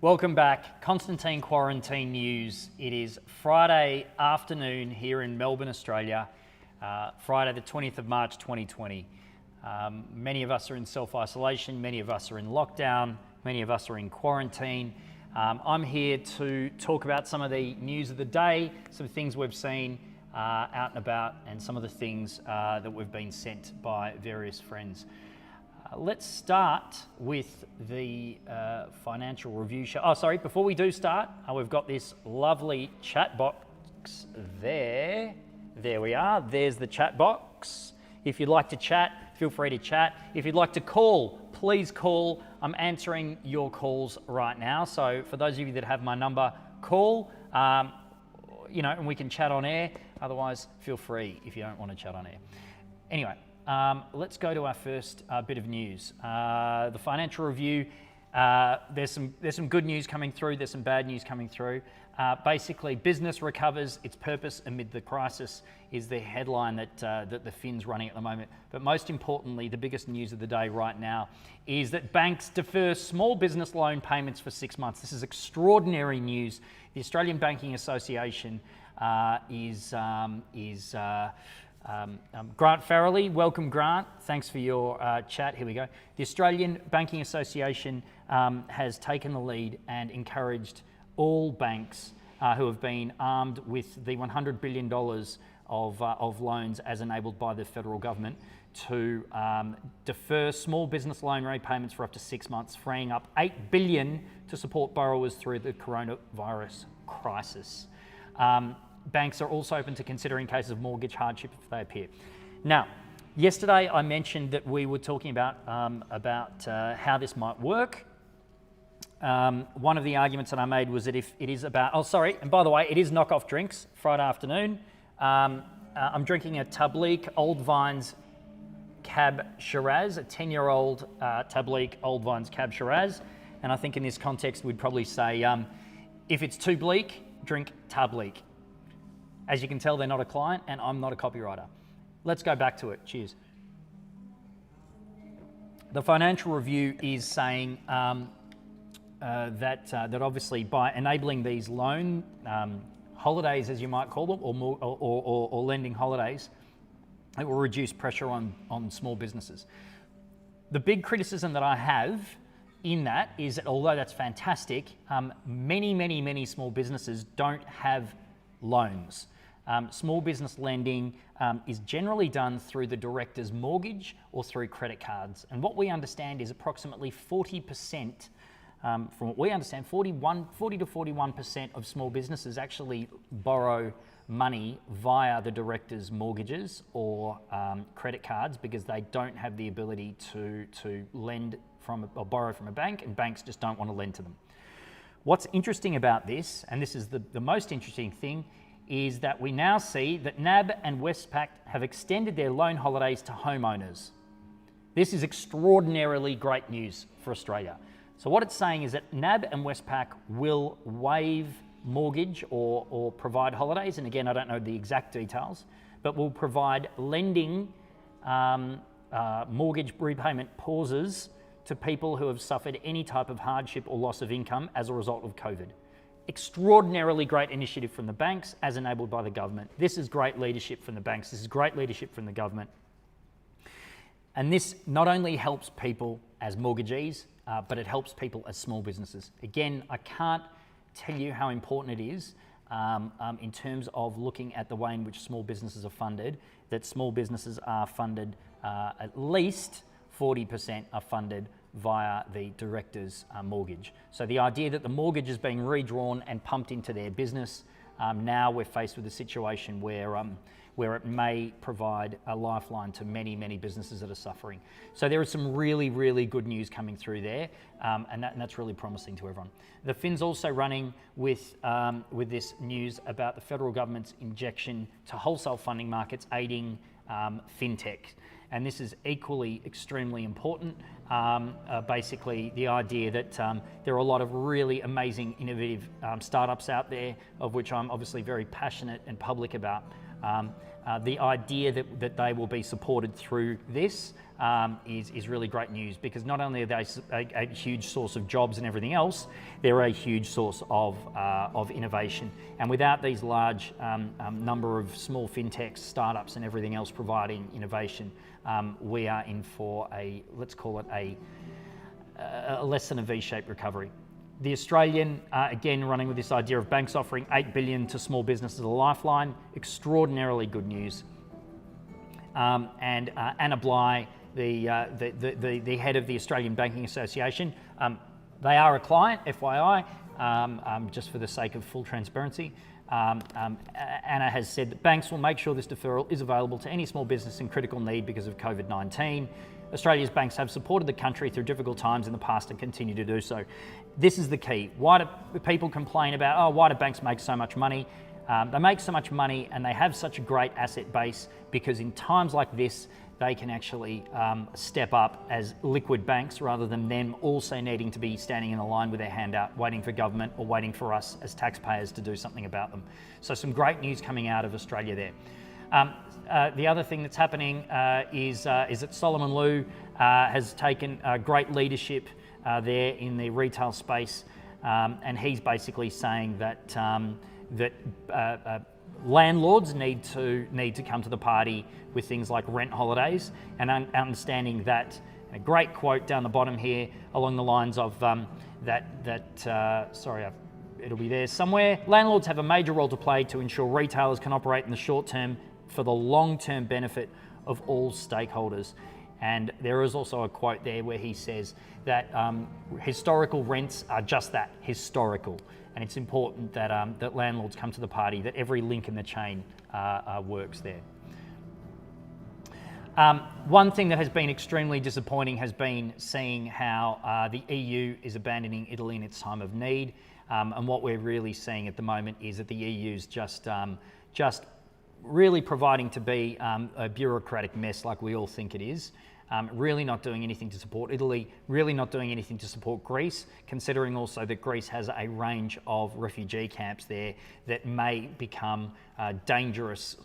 Welcome back. Constantine Quarantine News. It is Friday afternoon here in Melbourne, Australia, Friday the 20th of March 2020. Many of us are in self-isolation, many of us are in lockdown, many of us are in quarantine. I'm here to talk about some of the news of the day, some things we've seen out and about, and some of the things that we've been sent by various friends. Let's start with the financial review show. Before we do start, we've got this lovely chat box there. There we are. There's the chat box. If you'd like to chat, feel free to chat. If you'd like to call, please call. I'm answering your calls right now. So for those of you that have my number, call, and we can chat on air. Otherwise, feel free if you don't want to chat on air. Anyway. Let's go to our first bit of news. The financial review, there's some good news coming through, there's some bad news coming through. Basically, business recovers its purpose amid the crisis is the headline that the Fin's running at the moment. But most importantly, the biggest news of the day right now is that banks defer small business loan payments for 6 months. This is extraordinary news. The Australian Banking Association Grant Farrelly, welcome Grant, thanks for your chat, here we go. The Australian Banking Association has taken the lead and encouraged all banks who have been armed with the $100 billion of loans as enabled by the federal government to defer small business loan repayments for up to 6 months, freeing up $8 billion to support borrowers through the coronavirus crisis. Banks are also open to considering cases of mortgage hardship if they appear. Now, yesterday I mentioned that we were talking about how this might work. One of the arguments that I made was that if it is about, and by the way, it is knockoff drinks, Friday afternoon. I'm drinking a Tablique Old Vines Cab Shiraz, a 10-year-old Tablique Old Vines Cab Shiraz. And I think in this context, we'd probably say, if it's too bleak, drink Tablique. As you can tell, they're not a client and I'm not a copywriter. Let's go back to it. Cheers. The financial review is saying that obviously by enabling these loan holidays, as you might call them, or lending holidays, it will reduce pressure on small businesses. The big criticism that I have in that is that although that's fantastic, many small businesses don't have loans. Small business lending is generally done through the director's mortgage or through credit cards. And what we understand is approximately 40%, from what we understand, 40 to 41% of small businesses actually borrow money via the director's mortgages or credit cards because they don't have the ability to lend from or borrow from a bank, and banks just don't want to lend to them. What's interesting about this, and this is the most interesting thing, is that we now see that NAB and Westpac have extended their loan holidays to homeowners. This is extraordinarily great news for Australia. So what it's saying is that NAB and Westpac will waive mortgage or provide holidays, and again, I don't know the exact details, but will provide lending mortgage repayment pauses to people who have suffered any type of hardship or loss of income as a result of COVID. Extraordinarily great initiative from the banks as enabled by the government. This is great leadership from the banks. This is great leadership from the government. And this not only helps people as mortgagees, but it helps people as small businesses. Again, I can't tell you how important it is in terms of looking at the way in which small businesses are funded, that small businesses are funded, at least 40% are funded via the director's mortgage. So the idea that the mortgage is being redrawn and pumped into their business, now we're faced with a situation where it may provide a lifeline to many businesses that are suffering. So there is some really good news coming through there, and that's really promising to everyone. The Fin's also running with this news about the federal government's injection to wholesale funding markets aiding fintech. And this is equally extremely important. Basically, the idea that there are a lot of really amazing, innovative startups out there, of which I'm obviously very passionate and public about. The idea that they will be supported through this is really great news, because not only are they a huge source of jobs and everything else, they're a huge source of innovation. And without these large number of small fintechs, startups and everything else providing innovation, we are in for let's call it a less than a V-shaped recovery. The Australian, again, running with this idea of banks offering $8 billion to small businesses as a lifeline, extraordinarily good news. And Anna Bligh, the head of the Australian Banking Association, they are a client, FYI, just for the sake of full transparency. Anna has said that banks will make sure this deferral is available to any small business in critical need because of COVID-19. Australia's banks have supported the country through difficult times in the past and continue to do so. This is the key. Why do people complain about, why do banks make so much money? They make so much money and they have such a great asset base because in times like this, they can actually step up as liquid banks rather than them also needing to be standing in a line with their hand out, waiting for government or waiting for us as taxpayers to do something about them. So some great news coming out of Australia there. The other thing that's happening is that Solomon Lew has taken great leadership there in the retail space, and he's basically saying that landlords need to come to the party with things like rent holidays, and understanding that. A great quote down the bottom here along the lines of it'll be there somewhere. Landlords have a major role to play to ensure retailers can operate in the short term for the long-term benefit of all stakeholders. And there is also a quote there where he says that historical rents are just that, historical. And it's important that, that landlords come to the party, that every link in the chain works there. One thing that has been extremely disappointing has been seeing how the EU is abandoning Italy in its time of need. And what we're really seeing at the moment is that the EU's just really providing to be a bureaucratic mess like we all think it is. Really not doing anything to support Italy, really not doing anything to support Greece, considering also that Greece has a range of refugee camps there that may become dangerous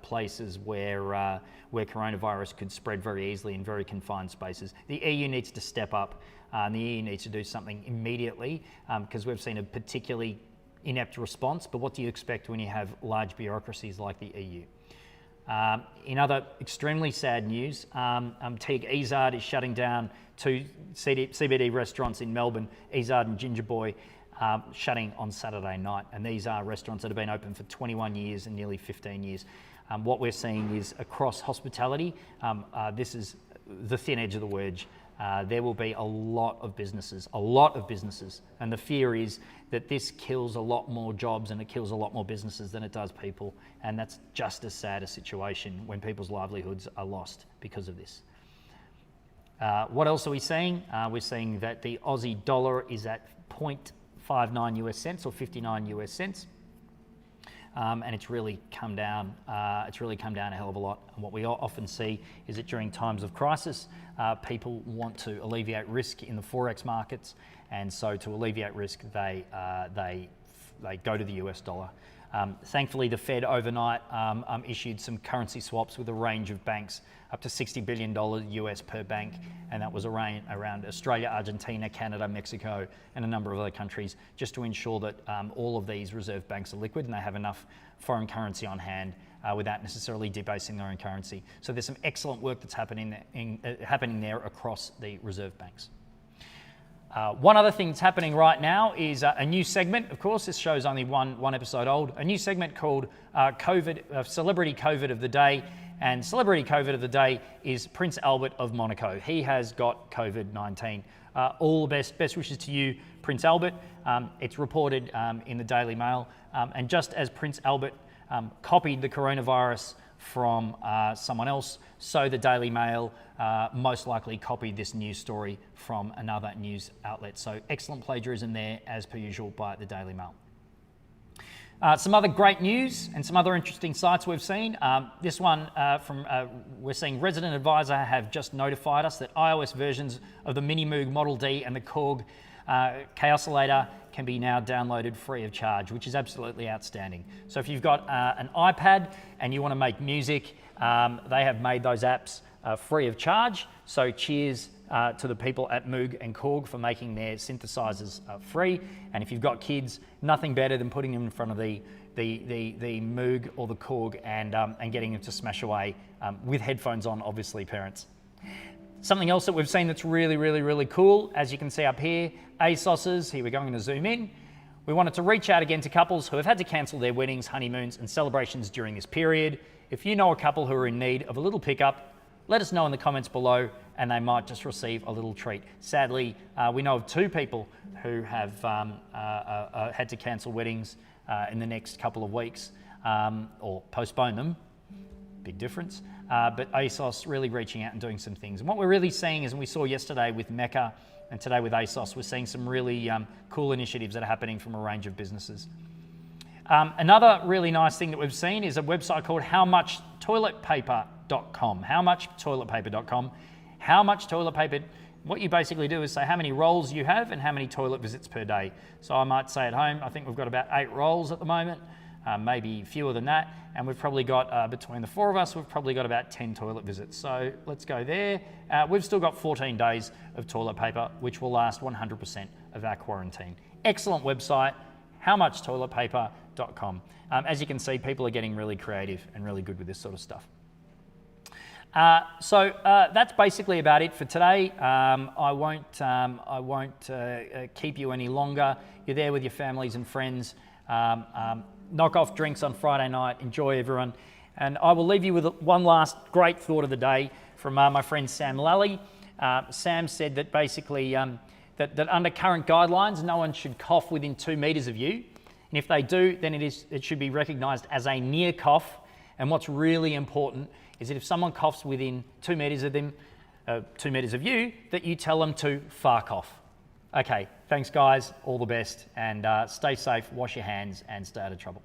places where coronavirus could spread very easily in very confined spaces. The EU needs to step up, and the EU needs to do something immediately, because we've seen a particularly inept response, but what do you expect when you have large bureaucracies like the EU? In other extremely sad news, Teague Izard is shutting down two CBD restaurants in Melbourne, Izard and Ginger Boy, shutting on Saturday night. And these are restaurants that have been open for 21 years and nearly 15 years. What we're seeing is across hospitality, this is the thin edge of the wedge. There will be a lot of businesses, and the fear is that this kills a lot more jobs and it kills a lot more businesses than it does people, and that's just as sad a situation when people's livelihoods are lost because of this. What else are we seeing? We're seeing that the Aussie dollar is at 0.59 US cents or 59 US cents. And it's really come down. A hell of a lot. And what we often see is that during times of crisis, people want to alleviate risk in the forex markets, and so to alleviate risk, they go to the US dollar. Thankfully, the Fed overnight issued some currency swaps with a range of banks, up to $60 billion US per bank, and that was around Australia, Argentina, Canada, Mexico, and a number of other countries, just to ensure that all of these reserve banks are liquid and they have enough foreign currency on hand without necessarily debasing their own currency. So there's some excellent work that's happening there across the reserve banks. One other thing that's happening right now is a new segment. Of course, this show's only one episode old. A new segment called Celebrity COVID of the Day. And Celebrity COVID of the Day is Prince Albert of Monaco. He has got COVID-19. All the best wishes to you, Prince Albert. It's reported in the Daily Mail. And just as Prince Albert copied the coronavirus from someone else, so the Daily Mail most likely copied this news story from another news outlet. So excellent plagiarism there, as per usual, by the Daily Mail. Some other great news and some other interesting sites we've seen. This one we're seeing Resident Advisor have just notified us that iOS versions of the Mini Moog Model D and the Korg Chaosilator can be now downloaded free of charge, which is absolutely outstanding. So if you've got an iPad and you want to make music, they have made those apps free of charge. So cheers to the people at Moog and Korg for making their synthesizers free. And if you've got kids, nothing better than putting them in front of the Moog or the Korg and getting them to smash away with headphones on, obviously, parents. Something else that we've seen that's really, really, really cool, as you can see up here, ASOS's, here we're going to zoom in. We wanted to reach out again to couples who have had to cancel their weddings, honeymoons and celebrations during this period. If you know a couple who are in need of a little pickup, let us know in the comments below and they might just receive a little treat. Sadly, we know of 2 people who have had to cancel weddings in the next couple of weeks or postpone them. Big difference. But ASOS really reaching out and doing some things. And what we're really seeing is, and we saw yesterday with Mecca and today with ASOS, we're seeing some really cool initiatives that are happening from a range of businesses. Another really nice thing that we've seen is a website called howmuchtoiletpaper.com. Howmuchtoiletpaper.com. How much toilet paper, what you basically do is say how many rolls you have and how many toilet visits per day. So I might say at home, I think we've got about 8 rolls at the moment, maybe fewer than that. And we've probably got, between the 4 of us, we've probably got about 10 toilet visits. So let's go there. We've still got 14 days of toilet paper, which will last 100% of our quarantine. Excellent website, howmuchtoiletpaper.com. As you can see, people are getting really creative and really good with this sort of stuff. So that's basically about it for today. I won't keep you any longer. You're there with your families and friends. Knock off drinks on Friday night. Enjoy, everyone. And I will leave you with one last great thought of the day from my friend Sam Lally. Sam said that basically that under current guidelines, no one should cough within 2 meters of you. And if they do, then it should be recognised as a near cough. And what's really important is that if someone coughs within 2 meters of them, 2 meters of you, that you tell them to far cough. Okay, thanks guys, all the best, and stay safe, wash your hands, and stay out of trouble.